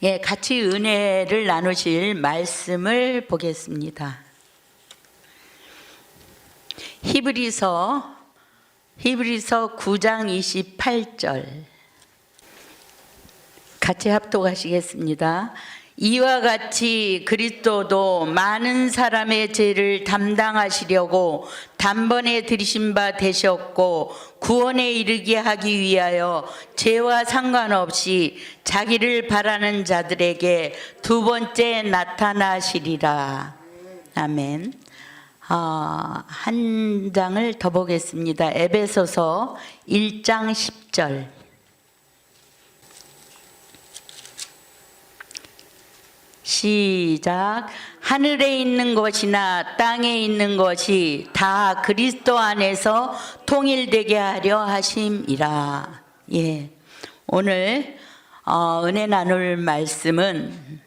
예, 같이 은혜를 나누실 말씀을 보겠습니다. 히브리서 9장 28절 같이 합독하시겠습니다. 이와 같이 그리스도도 많은 사람의 죄를 담당하시려고 단번에 들이신 바 되셨고 구원에 이르게 하기 위하여 죄와 상관없이 자기를 바라는 자들에게 두 번째 나타나시리라. 아멘. 한 장을 더 보겠습니다. 에베소서 1장 10절. 시작. 하늘에 있는 것이나 땅에 있는 것이 다 그리스도 안에서 통일되게 하려 하심이라. 예. 오늘 은혜 나눌 말씀은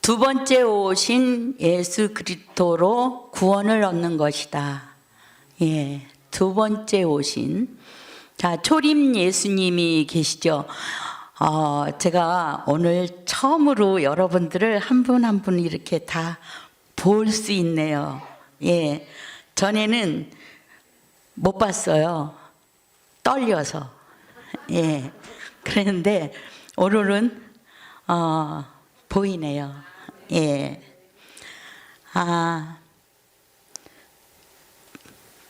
두 번째 오신 예수 그리스도로 구원을 얻는 것이다. 예. 두 번째 오신. 자, 초림 예수님이 계시죠. 제가 오늘 처음으로 여러분들을 한 분 한 분 이렇게 다 볼 수 있네요. 예. 전에는 못 봤어요. 떨려서. 예. 그런데 오늘은, 보이네요. 예.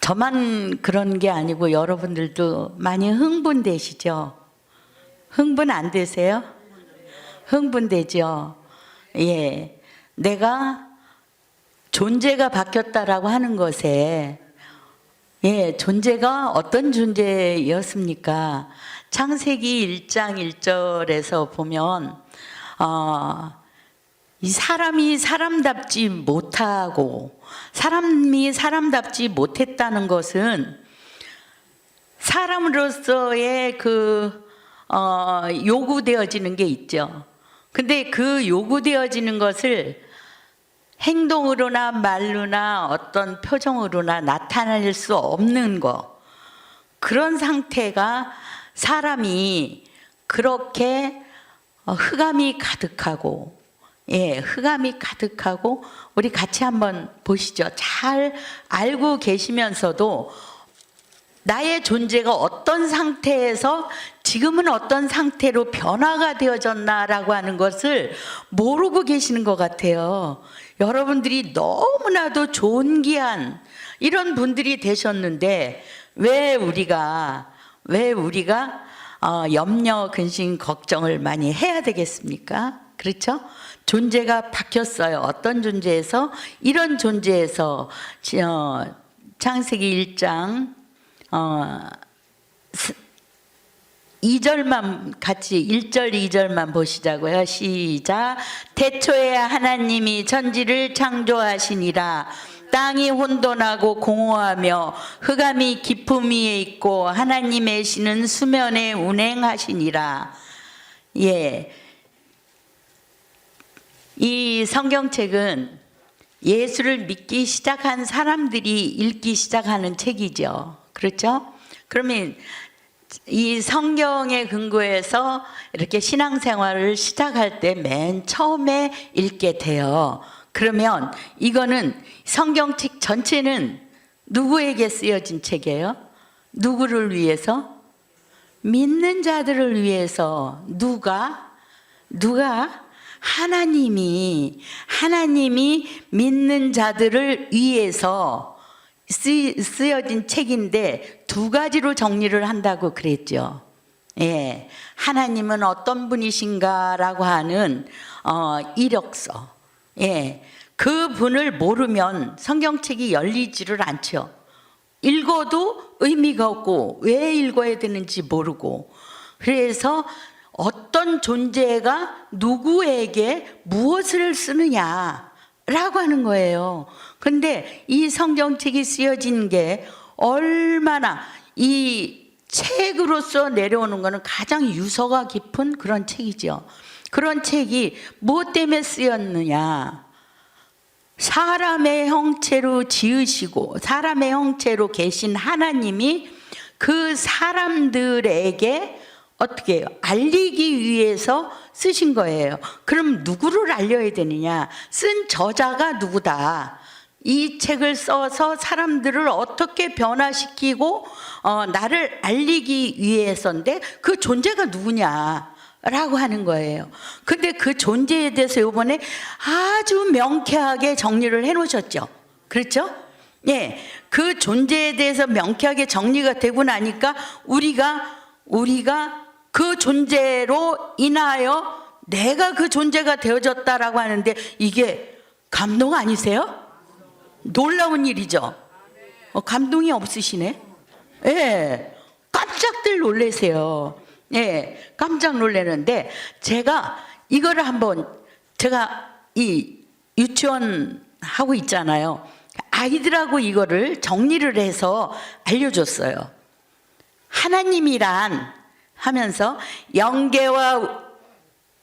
저만 그런 게 아니고 여러분들도 많이 흥분되시죠? 흥분 안 되세요? 흥분되죠? 예. 내가 존재가 바뀌었다라고 하는 것에, 예, 존재가 어떤 존재였습니까? 창세기 1장 1절에서 보면, 이 사람이 사람답지 못하고, 사람이 사람답지 못했다는 것은 사람으로서의 요구되어지는 게 있죠. 근데 그 요구되어지는 것을 행동으로나 말로나 어떤 표정으로나 나타낼 수 없는 거, 그런 상태가 사람이 그렇게 흑암이 가득하고, 예, 흑암이 가득하고, 우리 같이 한번 보시죠. 잘 알고 계시면서도 나의 존재가 어떤 상태에서 지금은 어떤 상태로 변화가 되어졌나라고 하는 것을 모르고 계시는 것 같아요. 여러분들이 너무나도 존귀한 이런 분들이 되셨는데 왜 우리가 염려, 근심, 걱정을 많이 해야 되겠습니까? 그렇죠? 존재가 바뀌었어요. 어떤 존재에서? 이런 존재에서 창세기 1장 2절만 같이 1절 2절만 보시자고요. 시작. 태초에 하나님이 천지를 창조하시니라. 땅이 혼돈하고 공허하며 흑암이 깊음 위에 있고 하나님의 신은 수면에 운행하시니라. 예. 이 성경책은 예수를 믿기 시작한 사람들이 읽기 시작하는 책이죠. 그렇죠? 그러면 이 성경에 근거해서 이렇게 신앙생활을 시작할 때 맨 처음에 읽게 돼요. 그러면 이거는 성경책 전체는 누구에게 쓰여진 책이에요? 누구를 위해서? 믿는 자들을 위해서. 누가? 하나님이 믿는 자들을 위해서 쓰여진 책인데 두 가지로 정리를 한다고 그랬죠. 예, 하나님은 어떤 분이신가라고 하는 이력서. 예, 그 분을 모르면 성경책이 열리지를 않죠. 읽어도 의미가 없고 왜 읽어야 되는지 모르고, 그래서 어떤 존재가 누구에게 무엇을 쓰느냐라고 하는 거예요. 근데 이 성경책이 쓰여진 게 얼마나, 이 책으로서 내려오는 거는 가장 유서가 깊은 그런 책이죠. 그런 책이 무엇 때문에 쓰였느냐? 사람의 형체로 지으시고 사람의 형체로 계신 하나님이 그 사람들에게 어떻게 해요? 알리기 위해서 쓰신 거예요. 그럼 누구를 알려야 되느냐? 쓴 저자가 누구다. 이 책을 써서 사람들을 어떻게 변화시키고 나를 알리기 위해서인데 그 존재가 누구냐라고 하는 거예요. 근데 그 존재에 대해서 이번에 아주 명쾌하게 정리를 해 놓으셨죠. 그렇죠? 예, 그 존재에 대해서 명쾌하게 정리가 되고 나니까 우리가 그 존재로 인하여 내가 그 존재가 되어졌다라고 하는데 이게 감동 아니세요? 놀라운 일이죠. 감동이 없으시네. 예, 깜짝들 놀라세요. 예, 깜짝 놀라는데 제가 이거를 한번 제가 이 유치원 하고 있잖아요. 아이들하고 이거를 정리를 해서 알려줬어요. 하나님이란 하면서 영계와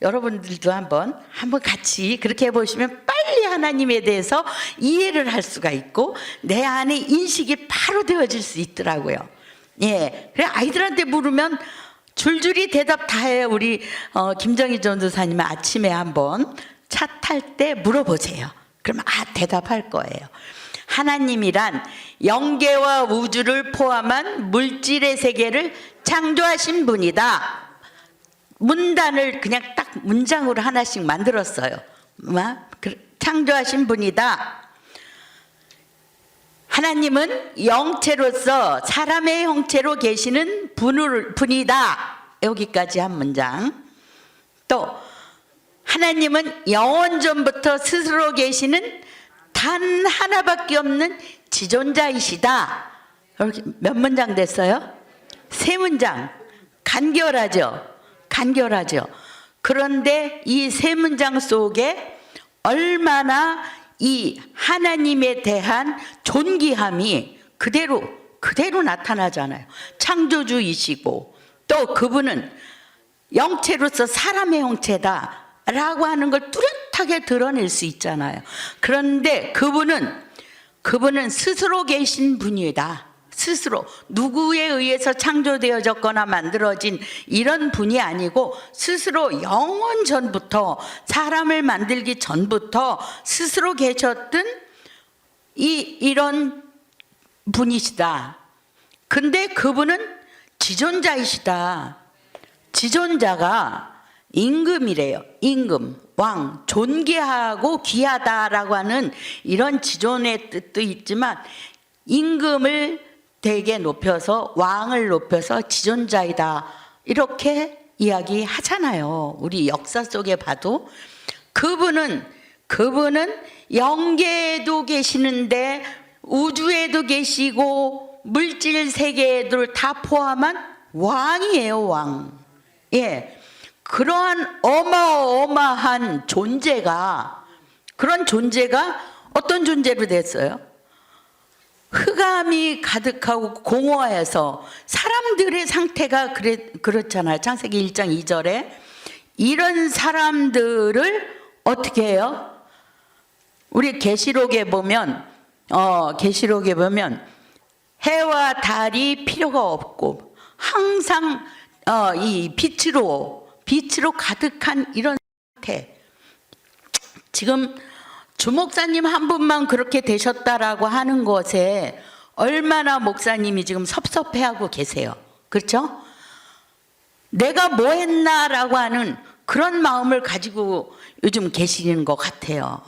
여러분들도 한번 같이 그렇게 해보시면 빨리 하나님에 대해서 이해를 할 수가 있고 내 안에 인식이 바로 되어질 수 있더라고요. 예, 그래 아이들한테 물으면 줄줄이 대답 다 해요. 우리 김정희 전도사님 아침에 한번 차 탈 때 물어보세요. 그럼 대답할 거예요. 하나님이란 영계와 우주를 포함한 물질의 세계를 창조하신 분이다. 문단을 그냥 딱 문장으로 하나씩 만들었어요. 창조하신 분이다. 하나님은 영체로서 사람의 형체로 계시는 분이다. 여기까지 한 문장. 또 하나님은 영원전부터 스스로 계시는 단 하나밖에 없는 지존자이시다. 이렇게 몇 문장 됐어요? 3문장. 간결하죠. 그런데 이 3문장 속에 얼마나 이 하나님에 대한 존귀함이 그대로 나타나잖아요. 창조주이시고 또 그분은 영체로서 사람의 형체다 라고 하는 걸 뚜렷하게 드러낼 수 있잖아요. 그런데 그분은 스스로 계신 분이다. 스스로 누구에 의해서 창조되어졌거나 만들어진 이런 분이 아니고 스스로 영원 전부터 사람을 만들기 전부터 스스로 계셨던 이런 분이시다. 근데 그분은 지존자이시다. 지존자가 임금이래요. 임금, 왕, 존귀하고 귀하다라고 하는 이런 지존의 뜻도 있지만 임금을 되게 높여서 왕을 높여서 지존자이다 이렇게 이야기하잖아요. 우리 역사 속에 봐도 그분은 영계에도 계시는데 우주에도 계시고 물질 세계에도 다 포함한 왕이에요. 왕. 예. 그러한 어마어마한 존재가 그런 존재가 어떤 존재로 됐어요? 흑암이 가득하고 공허해서 사람들의 상태가 그렇잖아요. 창세기 1장 2절에 이런 사람들을 어떻게 해요? 우리 계시록에 보면 해와 달이 필요가 없고 항상 이 빛으로 가득한 이런 상태. 지금 주목사님 한 분만 그렇게 되셨다라고 하는 것에 얼마나 목사님이 지금 섭섭해하고 계세요. 그렇죠? 내가 뭐 했나라고 하는 그런 마음을 가지고 요즘 계시는 것 같아요.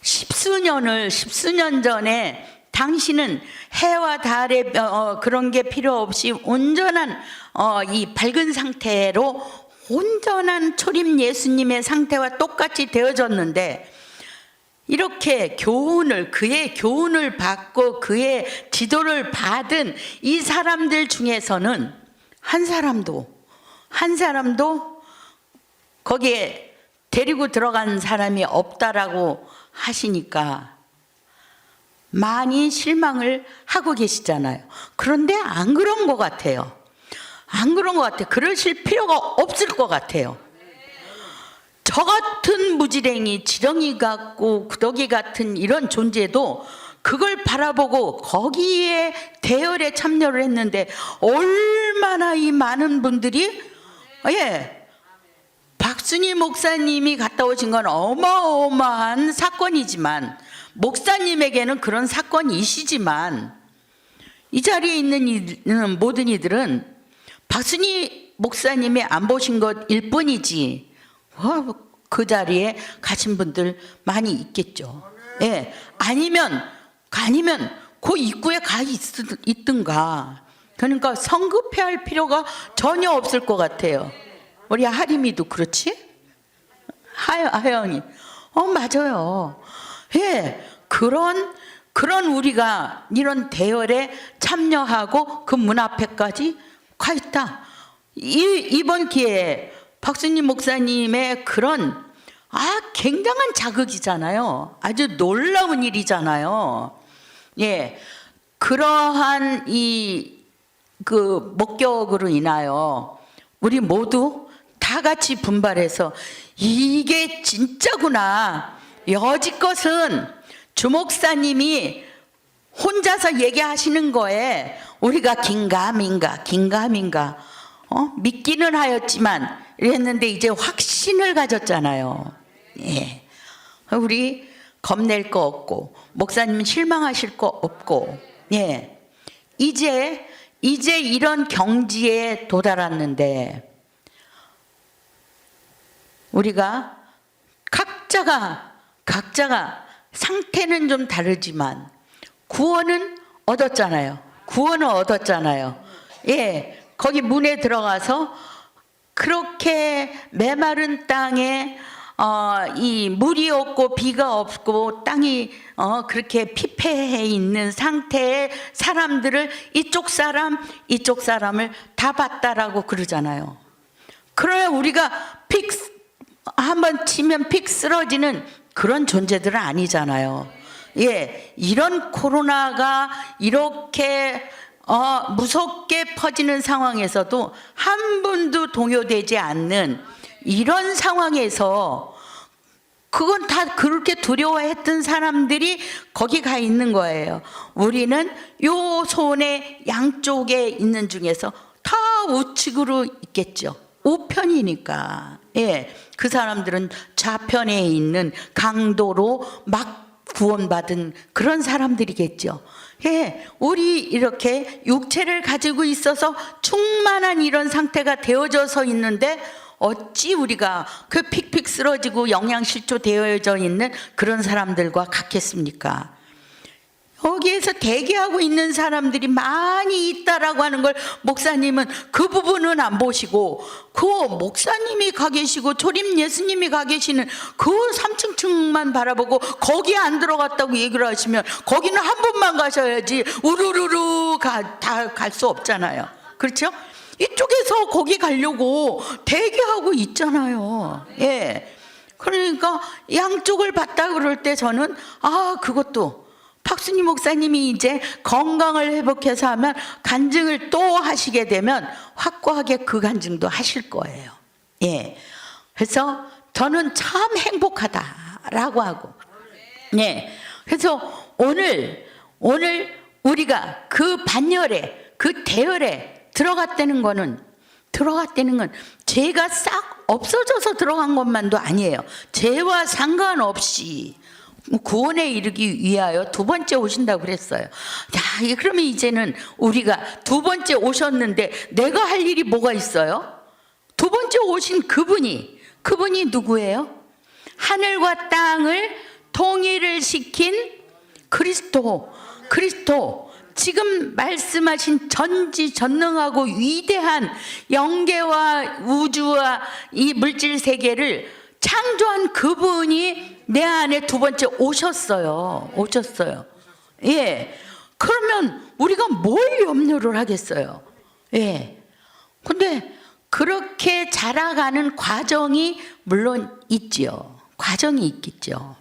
십수년 전에 당신은 해와 달의 그런 게 필요 없이 온전한 이 밝은 상태로 온전한 초림 예수님의 상태와 똑같이 되어졌는데 이렇게 그의 교훈을 받고 그의 지도를 받은 이 사람들 중에서는 한 사람도 거기에 데리고 들어간 사람이 없다라고 하시니까 많이 실망을 하고 계시잖아요. 그런데 안 그런 것 같아요. 그러실 필요가 없을 것 같아요. 저 같은 무지랭이, 지렁이 같고 구더기 같은 이런 존재도 그걸 바라보고 거기에 대열에 참여를 했는데 얼마나 이 많은 분들이 박순희 목사님이 갔다 오신 건 어마어마한 사건이지만, 목사님에게는 그런 사건이시지만, 이 자리에 있는 모든 이들은 박순희 목사님이 안 보신 것일 뿐이지 그 자리에 가신 분들 많이 있겠죠. 아니면 그 입구에 가 있든가. 그러니까 성급해할 필요가 전혀 없을 것 같아요. 우리 하림이도 그렇지? 하영이. 맞아요. 그런 우리가 이런 대열에 참여하고 그 문 앞에까지 가 있다. 이번 기회에 박순희 목사님의 그런 굉장한 자극이잖아요. 아주 놀라운 일이잖아요. 그러한 그 목격으로 인하여 우리 모두 다 같이 분발해서 이게 진짜구나. 여지껏은 주 목사님이 혼자서 얘기하시는 거에 우리가 긴가민가 믿기는 하였지만 이랬는데 이제 확신을 가졌잖아요. 우리 겁낼 거 없고 목사님은 실망하실 거 없고 이제 이런 경지에 도달했는데 우리가 각자가 상태는 좀 다르지만 구원은 얻었잖아요. 거기 문에 들어가서 그렇게 메마른 땅에 이 물이 없고 비가 없고 땅이 그렇게 피폐해 있는 상태의 사람들을 이쪽 사람을 다 봤다라고 그러잖아요. 그러나 우리가 한번 치면 픽 쓰러지는 그런 존재들은 아니잖아요. 이런 코로나가 이렇게 무섭게 퍼지는 상황에서도 한 분도 동요되지 않는 이런 상황에서 그건 다 그렇게 두려워했던 사람들이 거기 가 있는 거예요. 우리는 요 손의 양쪽에 있는 중에서 다 우측으로 있겠죠. 우편이니까. 그 사람들은 좌편에 있는 강도로 막 구원받은 그런 사람들이겠죠. 우리 이렇게 육체를 가지고 있어서 충만한 이런 상태가 되어져서 있는데 어찌 우리가 그 픽픽 쓰러지고 영양실조 되어져 있는 그런 사람들과 같겠습니까? 여기에서 대기하고 있는 사람들이 많이 있다라고 하는 걸 목사님은 그 부분은 안 보시고 그 목사님이 가 계시고 초림 예수님이 가 계시는 그 3층만 바라보고 거기에 안 들어갔다고 얘기를 하시면 거기는 한 번만 가셔야지 우르르르 다 갈 수 없잖아요. 그렇죠? 이쪽에서 거기 가려고 대기하고 있잖아요. 그러니까 양쪽을 봤다 그럴 때 저는 그것도 박순희 목사님이 이제 건강을 회복해서 하면 간증을 또 하시게 되면 확고하게 그 간증도 하실 거예요. 그래서 저는 참 행복하다라고 하고, 그래서 오늘 우리가 그 반열에 그 대열에 들어갔다는 건 죄가 싹 없어져서 들어간 것만도 아니에요. 죄와 상관없이 구원에 이르기 위하여 두 번째 오신다고 그랬어요. 그러면 이제는 우리가 두 번째 오셨는데 내가 할 일이 뭐가 있어요? 두 번째 오신 그분이 누구예요? 하늘과 땅을 통일을 시킨 그리스도. 지금 말씀하신 전지전능하고 위대한 영계와 우주와 이 물질 세계를 창조한 그분이 내 안에 두 번째 오셨어요. 그러면 우리가 뭘 염려를 하겠어요? 근데 그렇게 자라가는 과정이 물론 있지요. 과정이 있겠죠.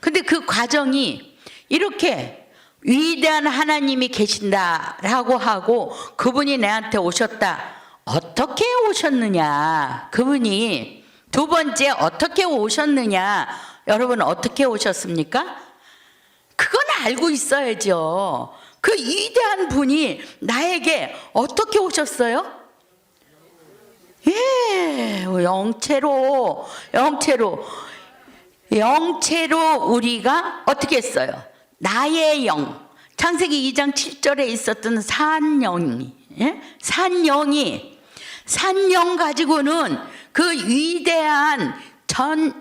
근데 그 과정이 이렇게 위대한 하나님이 계신다라고 하고 그분이 내한테 오셨다. 어떻게 오셨느냐? 그분이 두 번째 어떻게 오셨느냐? 여러분 어떻게 오셨습니까? 그건 알고 있어야죠. 그 위대한 분이 나에게 어떻게 오셨어요? 예, 영체로 우리가 어떻게 했어요? 나의 영. 창세기 2장 7절에 있었던 산영이, 예? 산영 가지고는 그 위대한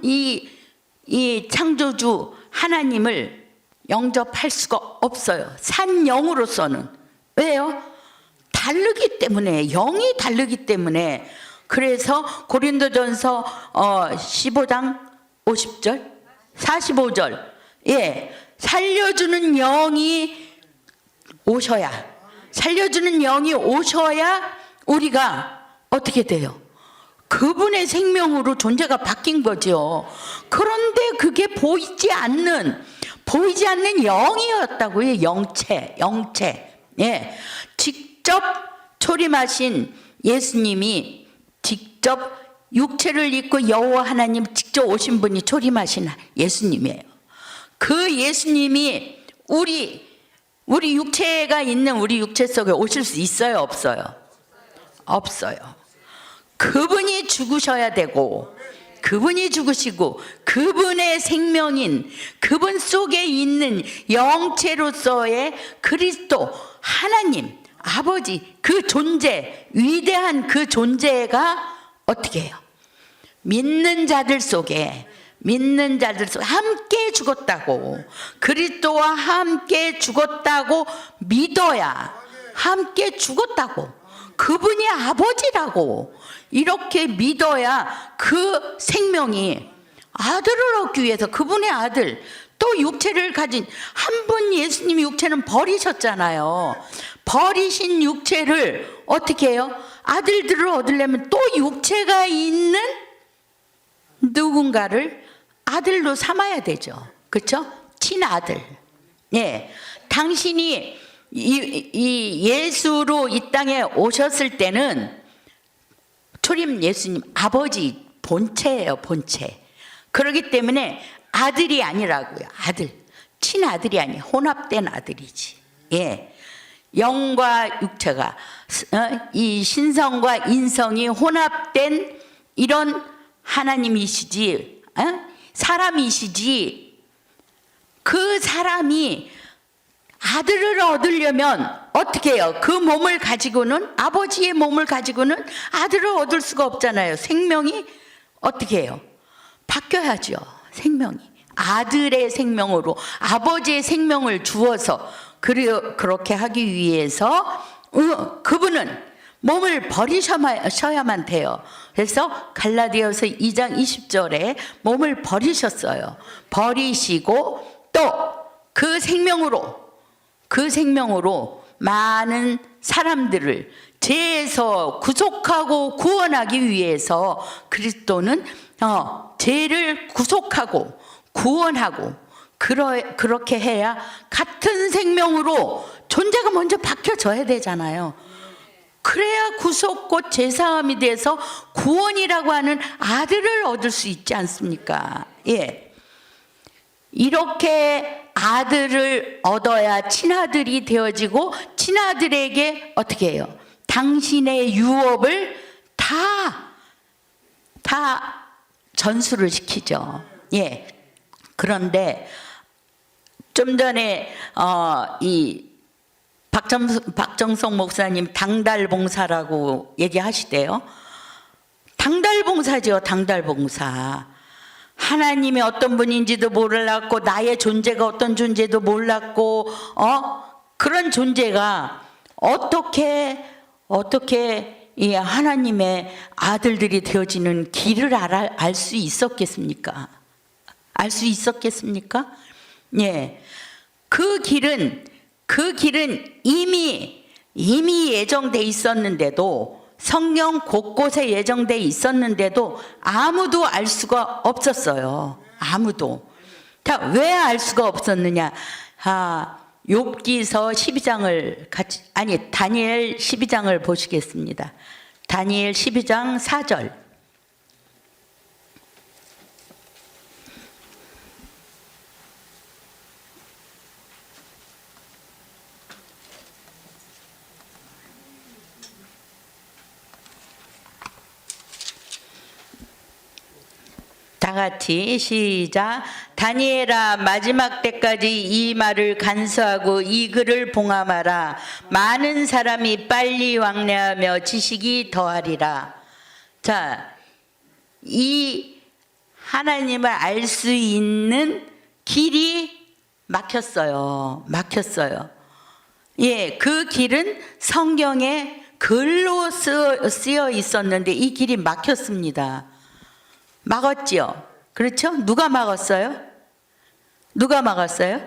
이 창조주 하나님을 영접할 수가 없어요. 산영으로서는. 왜요? 다르기 때문에, 영이 다르기 때문에. 그래서 고린도전서 15장 50절, 45절, 예, 살려주는 영이 오셔야 우리가 어떻게 돼요? 그분의 생명으로 존재가 바뀐 거죠. 그런데 그게 보이지 않는 영이었다고요. 영체. 예, 직접 초림하신 예수님이 직접 육체를 입고 여호와 하나님 직접 오신 분이 초림하신 예수님이에요. 그 예수님이 우리 육체가 있는 우리 육체 속에 오실 수 있어요, 없어요? 없어요. 그분이 죽으셔야 되고, 그분이 죽으시고 그분의 생명인 그분 속에 있는 영체로서의 그리스도 하나님 아버지 그 존재, 위대한 그 존재가 어떻게 해요? 믿는 자들 속에 함께 죽었다고, 그리스도와 함께 죽었다고 믿어야, 함께 죽었다고, 그분이 아버지라고 이렇게 믿어야 그 생명이 아들을 얻기 위해서, 그분의 아들, 또 육체를 가진 한 분 예수님이 육체는 버리셨잖아요. 버리신 육체를 어떻게 해요? 아들들을 얻으려면 또 육체가 있는 누군가를 아들로 삼아야 되죠. 그렇죠? 친아들. 예, 당신이 이 예수로 이 땅에 오셨을 때는 초림 예수님 아버지 본체예요, 본체. 그렇기 때문에 아들이 아니라고요. 아들, 친아들이 아니에요. 혼합된 아들이지. 예, 영과 육체가 이 신성과 인성이 혼합된 이런 하나님이시지, 사람이시지. 그 사람이 아들을 얻으려면 어떻게 해요? 그 몸을 가지고는, 아버지의 몸을 가지고는 아들을 얻을 수가 없잖아요. 생명이 어떻게 해요? 바뀌어야죠. 생명이 아들의 생명으로 아버지의 생명을 주어서 그렇게 하기 위해서 그분은 몸을 버리셔야만 돼요. 그래서 갈라디아서 2장 20절에 몸을 버리셨어요. 버리시고 또 그 생명으로 많은 사람들을 죄에서 구속하고 구원하기 위해서 그리스도는 죄를 구속하고 구원하고 그렇게 해야 같은 생명으로 존재가 먼저 바뀌어져야 되잖아요. 그래야 구속 곧 죄사함이 돼서 구원이라고 하는 아들을 얻을 수 있지 않습니까? 예, 이렇게 아들을 얻어야 친아들이 되어지고, 친아들에게 어떻게 해요? 당신의 유업을 다 전수를 시키죠. 예. 그런데 좀 전에 이 박정성 목사님 당달봉사라고 얘기하시대요. 당달봉사죠, 당달봉사. 하나님이 어떤 분인지도 몰랐고, 나의 존재가 어떤 존재도 몰랐고, 그런 존재가 어떻게 이 하나님의 아들들이 되어지는 길을 알 수 있었겠습니까? 알 수 있었겠습니까? 예, 그 길은 이미 예정돼 있었는데도, 성경 곳곳에 예정돼 있었는데도 아무도 알 수가 없었어요. 아무도. 왜 알 수가 없었느냐? 욥기서 12장을 다니엘 12장을 보시겠습니다. 다니엘 12장 4절. 다 같이 시작. 다니엘아, 마지막 때까지 이 말을 간수하고 이 글을 봉함하라. 많은 사람이 빨리 왕래하며 지식이 더하리라. 자, 이 하나님을 알 수 있는 길이 막혔어요. 막혔어요. 예, 그 길은 성경에 글로 쓰여 있었는데 이 길이 막혔습니다. 막았지요? 그렇죠? 누가 막았어요? 누가 막았어요?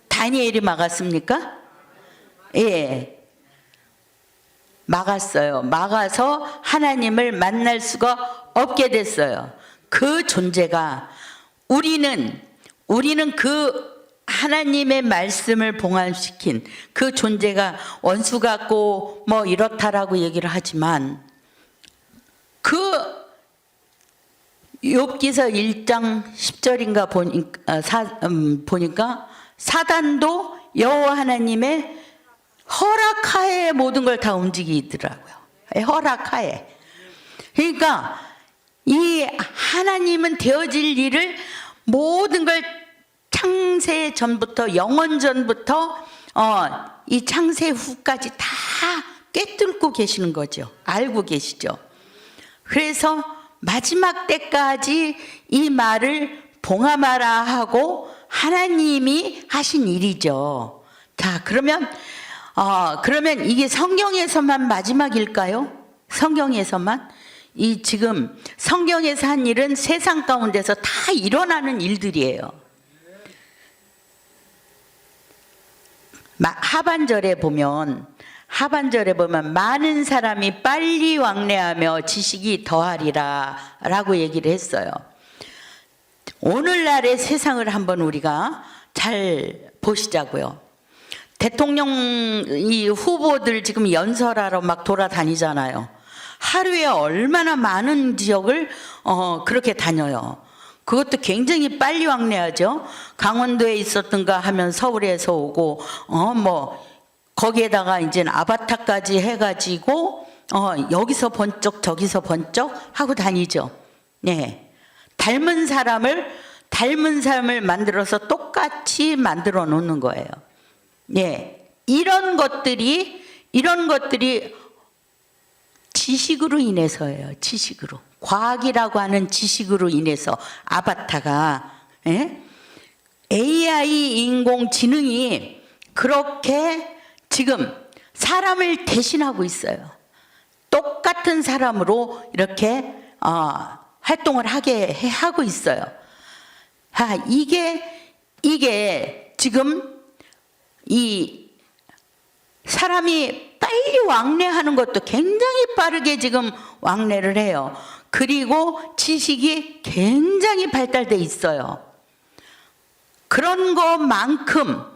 다니엘이 막았습니까? 예. 막았어요. 막아서 하나님을 만날 수가 없게 됐어요. 그 존재가 우리는 그 하나님의 말씀을 봉합시킨 그 존재가 원수 같고 뭐 이렇다라고 얘기를 하지만 그 욥기서 1장 10절인가 보니까 사단도 여호와 하나님의 허락하에 모든 걸 다 움직이더라고요. 허락하에. 그러니까 이 하나님은 되어질 일을 모든 걸 창세 전부터 영원 전부터 이 창세 후까지 다 꿰뚫고 계시는 거죠. 알고 계시죠. 그래서 마지막 때까지 이 말을 봉함하라 하고 하나님이 하신 일이죠. 자, 그러면 이게 성경에서만 마지막일까요? 성경에서만? 이 지금 성경에서 한 일은 세상 가운데서 다 일어나는 일들이에요. 하반절에 보면 많은 사람이 빨리 왕래하며 지식이 더하리라 라고 얘기를 했어요. 오늘날의 세상을 한번 우리가 잘 보시자고요. 대통령 이 후보들 지금 연설하러 막 돌아다니잖아요. 하루에 얼마나 많은 지역을 그렇게 다녀요. 그것도 굉장히 빨리 왕래하죠. 강원도에 있었던가 하면 서울에서 오고 뭐 거기에다가 이제 아바타까지 해가지고 여기서 번쩍 저기서 번쩍 하고 다니죠. 네, 닮은 사람을 만들어서 똑같이 만들어 놓는 거예요. 네, 이런 것들이 지식으로 인해서예요. 지식으로. 과학이라고 하는 지식으로 인해서 아바타가 AI 인공지능이 그렇게 지금 사람을 대신하고 있어요. 똑같은 사람으로 이렇게 활동을 하고 있어요. 이게 지금 이 사람이 빨리 왕래하는 것도 굉장히 빠르게 지금 왕래를 해요. 그리고 지식이 굉장히 발달돼 있어요. 그런 것만큼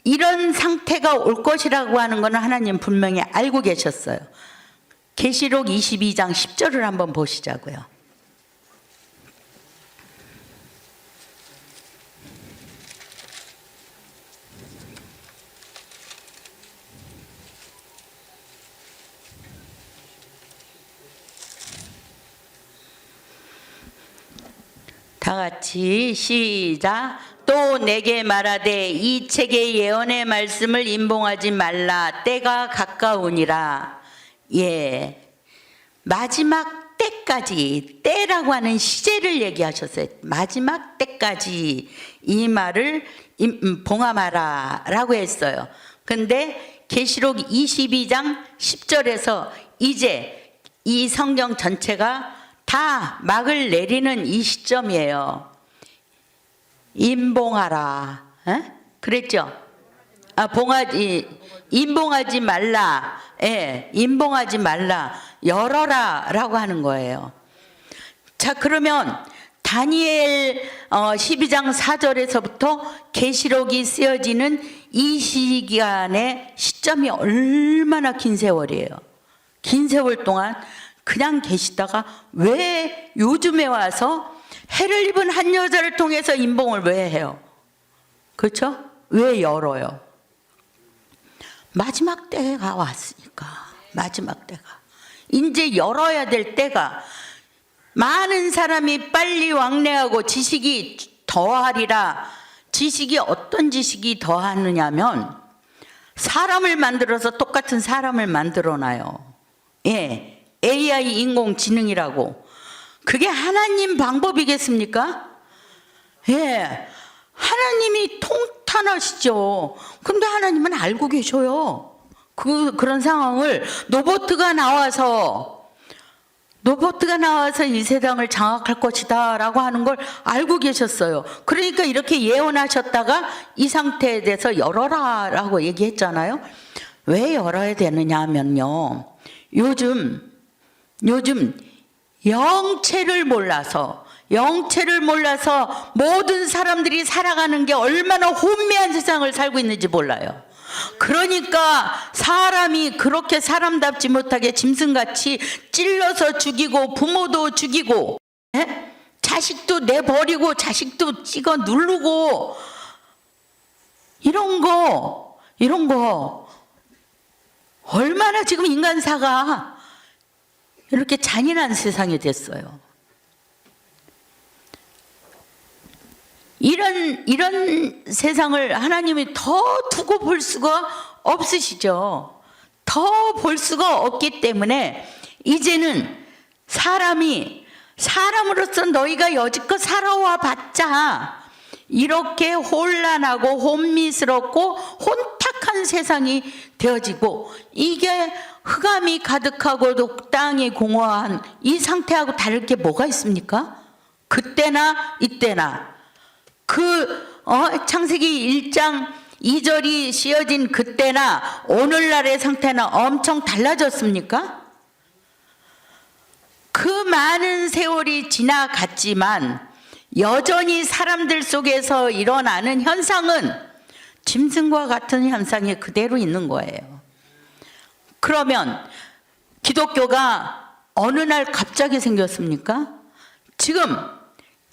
이런 상태가 올 것이라고 하는 것은 하나님 분명히 알고 계셨어요. 계시록 22장 10절을 한번 보시자고요. 다 같이 시작. 또 내게 말하되 이 책의 예언의 말씀을 임봉하지 말라. 때가 가까우니라. 예, 마지막 때까지, 때라고 하는 시제를 얘기하셨어요. 마지막 때까지 이 말을 봉함하라 라고 했어요. 근데 계시록 22장 10절에서 이제 이 성경 전체가 다 막을 내리는 이 시점이에요. 임봉하라. 그랬죠? 임봉하지 말라. 예, 임봉하지 말라. 열어라 라고 하는 거예요. 자, 그러면 다니엘 12장 4절에서부터 계시록이 쓰여지는 이 시기간의 시점이 얼마나 긴 세월이에요. 긴 세월 동안 그냥 계시다가 왜 요즘에 와서 해를 입은 한 여자를 통해서 임봉을 왜 해요? 그렇죠? 왜 열어요? 마지막 때가 왔으니까. 마지막 때가 이제 열어야 될 때가 많은 사람이 빨리 왕래하고 지식이 더하리라. 지식이 어떤 지식이 더하느냐면 사람을 만들어서 똑같은 사람을 만들어놔요. 예, AI 인공지능이라고. 그게 하나님 방법이겠습니까? 예, 하나님이 통탄하시죠. 근데 하나님은 알고 계셔요. 그런 상황을 로봇가 나와서 이 세상을 장악할 것이다 라고 하는 걸 알고 계셨어요. 그러니까 이렇게 예언하셨다가 이 상태에 대해서 열어라 라고 얘기했잖아요. 왜 열어야 되느냐 하면요, 요즘 영체를 몰라서 모든 사람들이 살아가는 게 얼마나 혼미한 세상을 살고 있는지 몰라요. 그러니까 사람이 그렇게 사람답지 못하게 짐승같이 찔러서 죽이고 부모도 죽이고, 예? 자식도 내버리고 자식도 찍어 누르고, 이런 거 얼마나 지금 인간사가 이렇게 잔인한 세상이 됐어요. 이런 세상을 하나님이 더 두고 볼 수가 없으시죠. 더 볼 수가 없기 때문에 이제는 사람으로서 너희가 여지껏 살아와 봤자 이렇게 혼란하고 혼미스럽고 혼탁한 세상이 되어지고, 이게 흑암이 가득하고 땅이 공허한 이 상태하고 다를 게 뭐가 있습니까? 그때나 이때나 창세기 1장 2절이 씌어진 그때나 오늘날의 상태는 엄청 달라졌습니까? 그 많은 세월이 지나갔지만 여전히 사람들 속에서 일어나는 현상은 짐승과 같은 현상이 그대로 있는 거예요. 그러면 기독교가 어느 날 갑자기 생겼습니까? 지금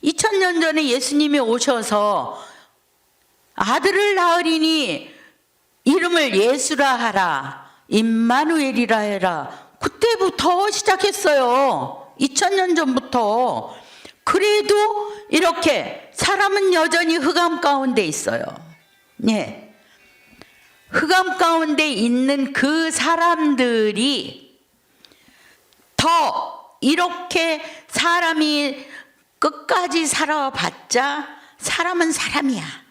2000년 전에 예수님이 오셔서 아들을 낳으리니 이름을 예수라 하라, 임마누엘이라 해라. 그때부터 시작했어요. 2000년 전부터. 그래도 이렇게 사람은 여전히 흑암 가운데 있어요. 예. 흑암 가운데 있는 그 사람들이 더 이렇게 사람이 끝까지 살아봤자 사람은 사람이야.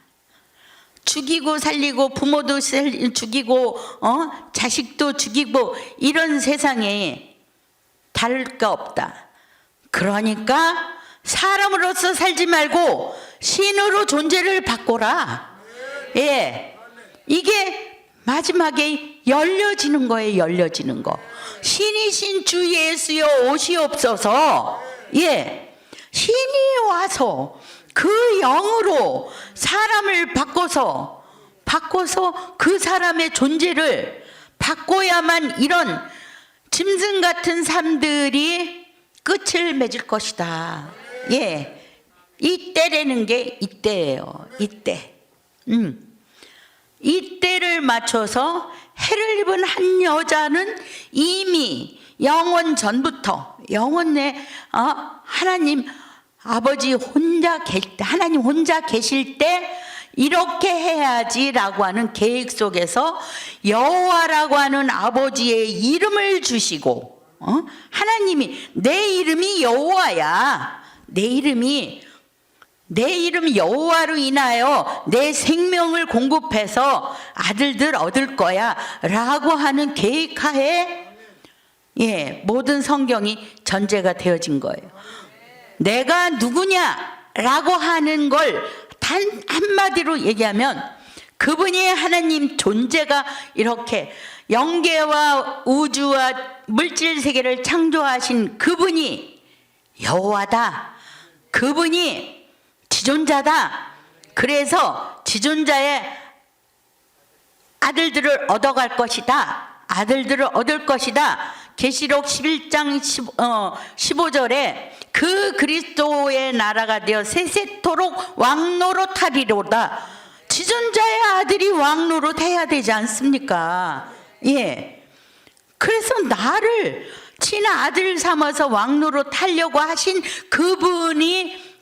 죽이고 살리고 부모도 죽이고 자식도 죽이고 이런 세상에 다를 거 없다. 그러니까 사람으로서 살지 말고 신으로 존재를 바꿔라. 예, 이게 마지막에 열려지는 거예요. 열려지는 거. 신이신 주 예수여 오시옵소서. 예, 신이 와서 그 영으로 사람을 바꿔서 그 사람의 존재를 바꿔야만 이런 짐승 같은 삶들이 끝을 맺을 것이다. 예, 이때라는 게 이때예요. 이때를 맞춰서 해를 입은 한 여자는 이미 영원 전부터 영원에 하나님 아버지 하나님 혼자 계실 때 이렇게 해야지라고 하는 계획 속에서 여호와라고 하는 아버지의 이름을 주시고, 하나님이 내 이름이 여호와야. 내 이름 여호와로 인하여 내 생명을 공급해서 아들들 얻을 거야 라고 하는 계획하에, 예, 모든 성경이 전제가 되어진 거예요. 내가 누구냐라고 하는 걸 단 한마디로 얘기하면 그분이 하나님 존재가 이렇게 영계와 우주와 물질 세계를 창조하신 그분이 여호와다. 그분이 지존자다. 그래서 지존자의 아들들을 얻어갈 것이다. 아들들을 얻을 것이다. 계시록 11장 15절에 그 그리스도의 나라가 되어 세세토록 왕노릇하리로다. 지존자의 아들이 왕노릇해야 되지 않습니까? 예. 그래서 나를 친아들 삼아서 왕노로 타려고 하신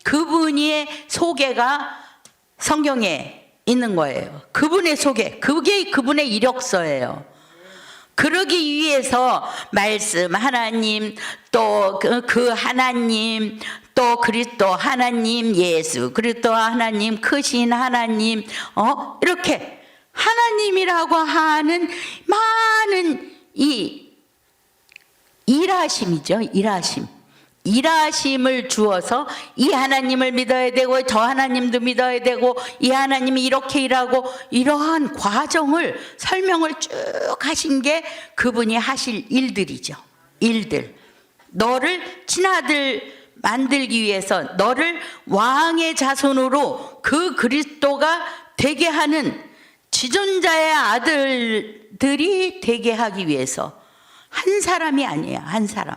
그분의 소개가 성경에 있는 거예요. 그분의 소개, 그게 그분의 이력서예요. 그러기 위해서 말씀 하나님, 또 그 하나님, 또 그리스도 하나님, 예수 그리스도 하나님, 크신 하나님, 이렇게 하나님이라고 하는 많은 이 일하심이죠. 일하심을 주어서 이 하나님을 믿어야 되고 저 하나님도 믿어야 되고 이 하나님이 이렇게 일하고 이러한 과정을 설명을 쭉 하신 게 그분이 하실 일들이죠. 일들. 너를 친아들 만들기 위해서 너를 왕의 자손으로 그 그리스도가 되게 하는 지존자의 아들들이 되게 하기 위해서 한 사람이 아니에요. 한 사람.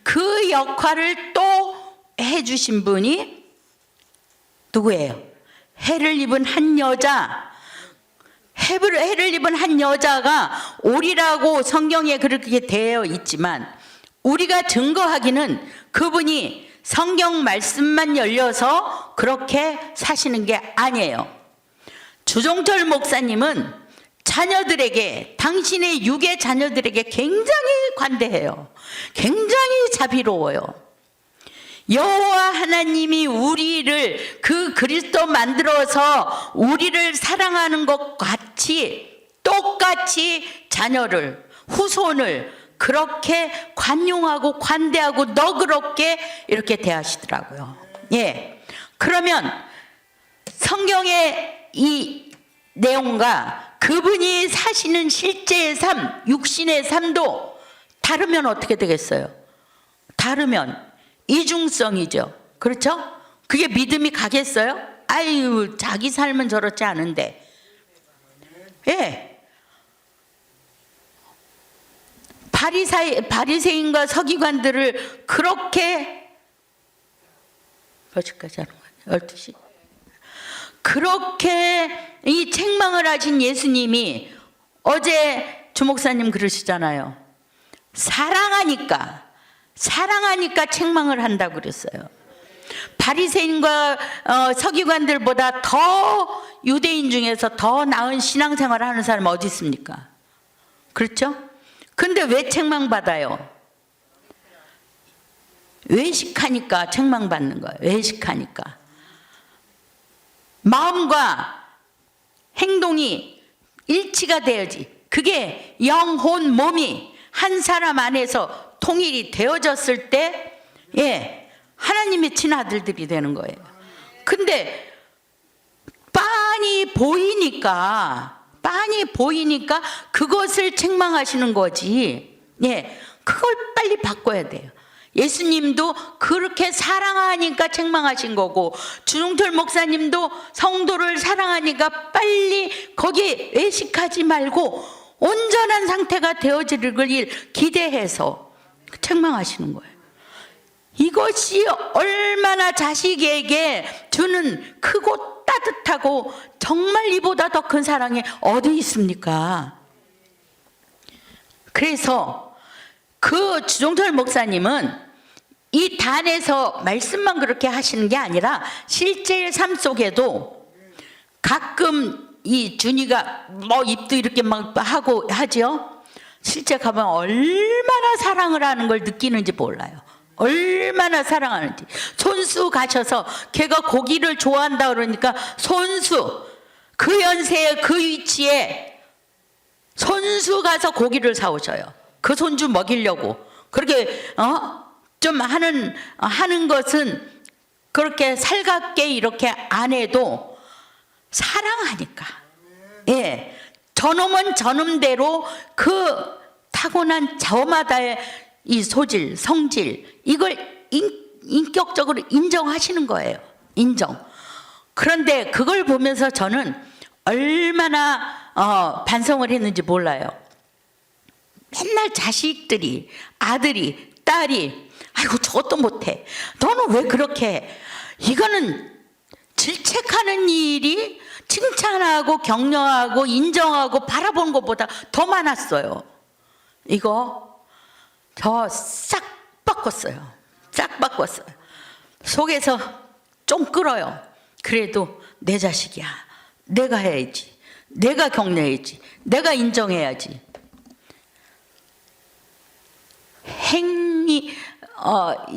그 역할을 또 해주신 분이 누구예요? 해를 입은 한 여자. 해를 입은 한 여자가 오리라고 성경에 그렇게 되어 있지만 우리가 증거하기는 그분이 성경 말씀만 열려서 그렇게 사시는 게 아니에요. 주종철 목사님은 자녀들에게, 당신의 육의 자녀들에게 굉장히 관대해요. 굉장히 자비로워요. 여호와 하나님이 우리를 그 그리스도 만들어서 우리를 사랑하는 것 같이 똑같이 자녀를, 후손을 그렇게 관용하고 관대하고 너그럽게 이렇게 대하시더라고요. 예. 그러면 성경의 이 내용과 그분이 사시는 실제의 삶, 육신의 삶도 다르면 어떻게 되겠어요? 다르면 이중성이죠. 그렇죠? 그게 믿음이 가겠어요? 아유, 자기 삶은 저렇지 않은데. 예. 바리새인과 서기관들을 그렇게 몇 시까지 하는 거예요? 12시. 그렇게 이 책망을 하신 예수님이 어제 주목사님 그러시잖아요. 사랑하니까 책망을 한다고 그랬어요. 바리새인과 서기관들보다 더 유대인 중에서 더 나은 신앙생활을 하는 사람 어디 있습니까? 그렇죠? 근데 왜 책망받아요? 외식하니까 책망받는 거예요. 외식하니까. 마음과 행동이 일치가 되어야지. 그게 영혼 몸이 한 사람 안에서 통일이 되어졌을 때, 예, 하나님의 친아들들이 되는 거예요. 근데 빤히 보이니까 그것을 책망하시는 거지. 예, 그걸 빨리 바꿔야 돼요. 예수님도 그렇게 사랑하니까 책망하신 거고, 주종철 목사님도 성도를 사랑하니까 빨리 거기에 외식하지 말고 온전한 상태가 되어지길 기대해서 책망하시는 거예요. 이것이 얼마나 자식에게 주는 크고 따뜻하고 정말 이보다 더 큰 사랑이 어디 있습니까? 그래서 그 주종철 목사님은 이 단에서 말씀만 그렇게 하시는 게 아니라 실제 삶 속에도 가끔 이 준이가 뭐 입도 이렇게 막 하고 하죠. 실제 가면 얼마나 사랑을 하는 걸 느끼는지 몰라요. 얼마나 사랑하는지. 손수 가셔서 걔가 고기를 좋아한다 그러니까 손수, 그 연세에 그 위치에 손수 가서 고기를 사오셔요. 그 손주 먹이려고. 그렇게 좀 하는 것은 그렇게 살갑게 이렇게 안 해도 사랑하니까. 예, 저놈은 저놈대로 그 타고난 저마다의 이 소질, 성질, 이걸 인격적으로 인정하시는 거예요. 인정. 그런데 그걸 보면서 저는 얼마나 반성을 했는지 몰라요. 맨날 자식들이, 아들이, 딸이, 아이고 저것도 못해, 너는 왜 그렇게 해? 이거는 질책하는 일이 칭찬하고 격려하고 인정하고 바라보는 것보다 더 많았어요. 이거 저 싹 바꿨어요. 싹 바꿨어요. 속에서 좀 끓어요. 그래도 내 자식이야. 내가 해야지. 내가 격려해야지. 내가 인정해야지. 행위,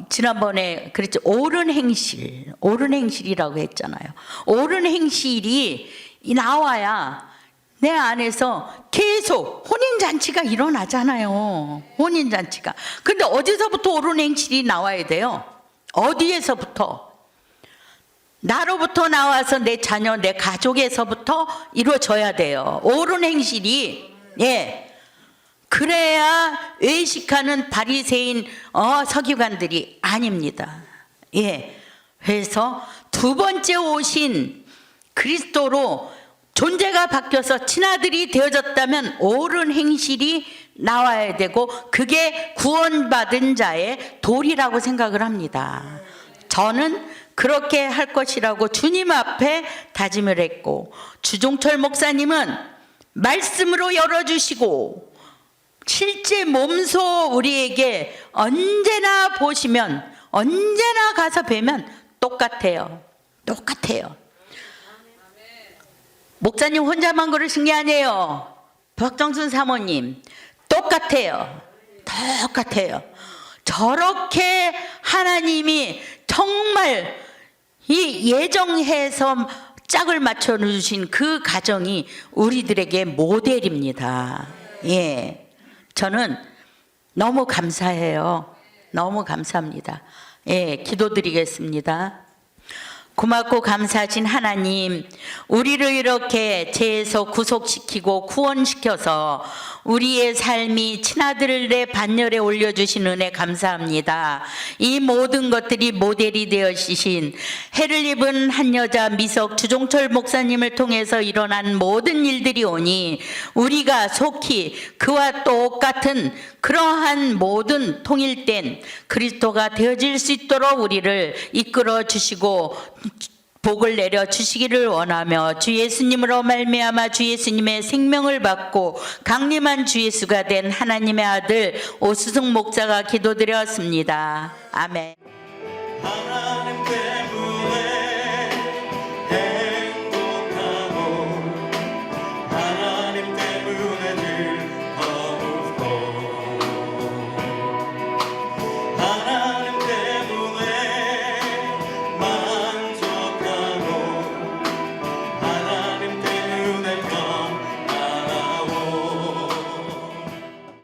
지난번에 그랬죠. 옳은 행실, 옳은 행실이라고 했잖아요. 옳은 행실이 나와야 내 안에서 계속 혼인잔치가 일어나잖아요. 혼인잔치가. 근데 어디서부터 옳은 행실이 나와야 돼요? 어디에서부터? 나로부터 나와서 내 자녀, 내 가족에서부터 이루어져야 돼요. 옳은 행실이. 예. 그래야 외식하는 바리새인 서기관들이 아닙니다. 예. 그래서 두 번째 오신 그리스도로 존재가 바뀌어서 친아들이 되어졌다면 옳은 행실이 나와야 되고 그게 구원받은 자의 도리라고 생각을 합니다. 저는 그렇게 할 것이라고 주님 앞에 다짐을 했고, 주종철 목사님은 말씀으로 열어주시고 실제 몸소 우리에게 언제나 보시면, 언제나 가서 뵈면 똑같아요. 똑같아요. 목사님 혼자만 그러신 게 아니에요. 박정순 사모님 똑같아요. 똑같아요. 저렇게 하나님이 정말 이 예정해서 짝을 맞춰 주신 그 가정이 우리들에게 모델입니다. 예. 저는 너무 감사해요. 너무 감사합니다. 예, 기도드리겠습니다. 고맙고 감사하신 하나님, 우리를 이렇게 죄에서 구속시키고 구원시켜서 우리의 삶이 친아들의 반열에 올려주신 은혜 감사합니다. 이 모든 것들이 모델이 되어주신 해를 입은 한 여자 미석 주종철 목사님을 통해서 일어난 모든 일들이 오니 우리가 속히 그와 똑같은 그러한 모든 통일된 그리스도가 되어질 수 있도록 우리를 이끌어 주시고 복을 내려 주시기를 원하며 주 예수님으로 말미암아 주 예수님의 생명을 받고 강림한 주 예수가 된 하나님의 아들 오수승 목사가 기도드렸습니다. 아멘.